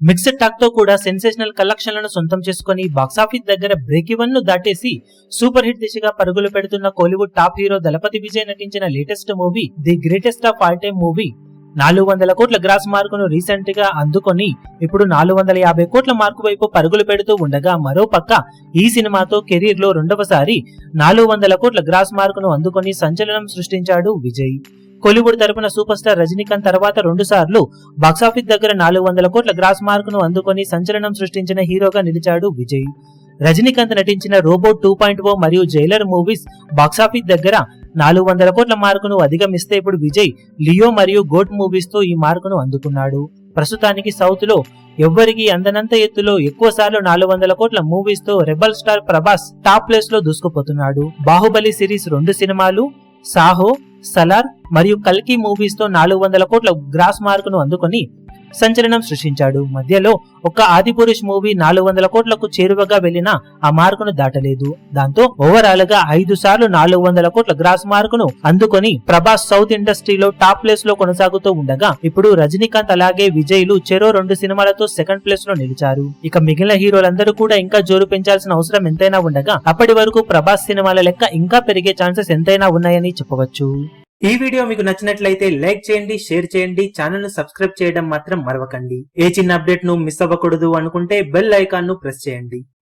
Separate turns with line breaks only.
Mixed talk తో కూడా sensational కలెక్షన్లను సొంతం చేసుకుని బాక్సాఫీస్ దగ్గర బ్రేక్ ఈవెన్ ను దాటేసి సూపర్ హిట్ దిశగా పరుగులు పెడుతున్న కోలీవుడ్ టాప్ హీరో దళపతి విజయ్ నటించిన latest movie the greatest of all time movie 400 కోట్ల గ్రాస్ మార్కును రీసెంట్ గా అందుకొని ఇప్పుడు 450 కోట్ల మార్కు వైపు పరుగులు పెడుతూ ఉండగా, మరోపక్క ఈ సినిమాతో కెరీర్ లో రెండవసారి 400 కోట్ల గ్రాస్ మార్కును అందుకొని సంచలనం సృష్టించాడు విజయ్. కోలీవుడ్ తరపున సూపర్ స్టార్ రజనీకాంత్ తర్వాత 2 సార్లు బాక్సాఫీస్ దగ్గర 400 కోట్ల గ్రాస్ మార్కును అందుకొని సంచలనం సృష్టించిన హీరోగా నిలిచాడు విజయ్. రజనీకాంత్ నటించిన రోబోట్ 2.0 మరియు జైలర్ మూవీస్ బాక్సాఫీస్ దగ్గర 400 కోట్ల మార్కును అధిగమిస్తే ఇప్పుడు విజయ్ లియో మరియు గోట్ మూవీస్ తో ఈ మార్కును అందుకున్నాడు. ప్రస్తుతానికి సౌత్ లో ఎవ్వరికి అందనంత ఎత్తులో ఎక్కువ సార్లు 400 కోట్ల మూవీస్ తో rebel star Prabhas top place లో దూసుకుపోతున్నాడు. బాహుబలి సిరీస్ 2 సినిమాలు, సాహో, సలార్ మరియు కల్కి మూవీస్ తో 400 కోట్ల గ్రాస్ మార్కును అందుకొని సంచలనం సృష్టించాడు. మధ్యలో ఒక్క ఆదిపురుష్ మూవీ 400 కోట్లకు చేరువగా వెళ్లినా ఆ మార్కును దాటలేదు. దాంతో ఓవరాల్ గా 5 సార్లు 400 కోట్ల గ్రాస్ మార్కును అందుకొని ప్రభాస్ సౌత్ ఇండస్ట్రీలో టాప్ ప్లేస్ లో కొనసాగుతూ ఉండగా, ఇప్పుడు రజనీకాంత్ అలాగే విజయ్లు చెరో 2 సినిమాలతో సెకండ్ ప్లేస్ లో నిలిచారు. ఇక మిగిలిన హీరోలందరూ కూడా ఇంకా జోరు పెంచాల్సిన అవసరం ఎంతైనా ఉండగా, అప్పటి వరకు ప్రభాస్ సినిమాల లెక్క ఇంకా పెరిగే ఛాన్సెస్ ఎంతైనా ఉన్నాయని చెప్పవచ్చు. ఈ వీడియో మీకు నచ్చినట్లయితే లైక్ చేయండి, షేర్ చేయండి, ఛానల్ ను సబ్స్క్రైబ్ చేయడం మాత్రం మరవకండి. ఏ చిన్న అప్డేట్ ను మిస్ అవ్వకూడదు అనుకుంటే బెల్ ఐకాన్ ను ప్రెస్ చేయండి.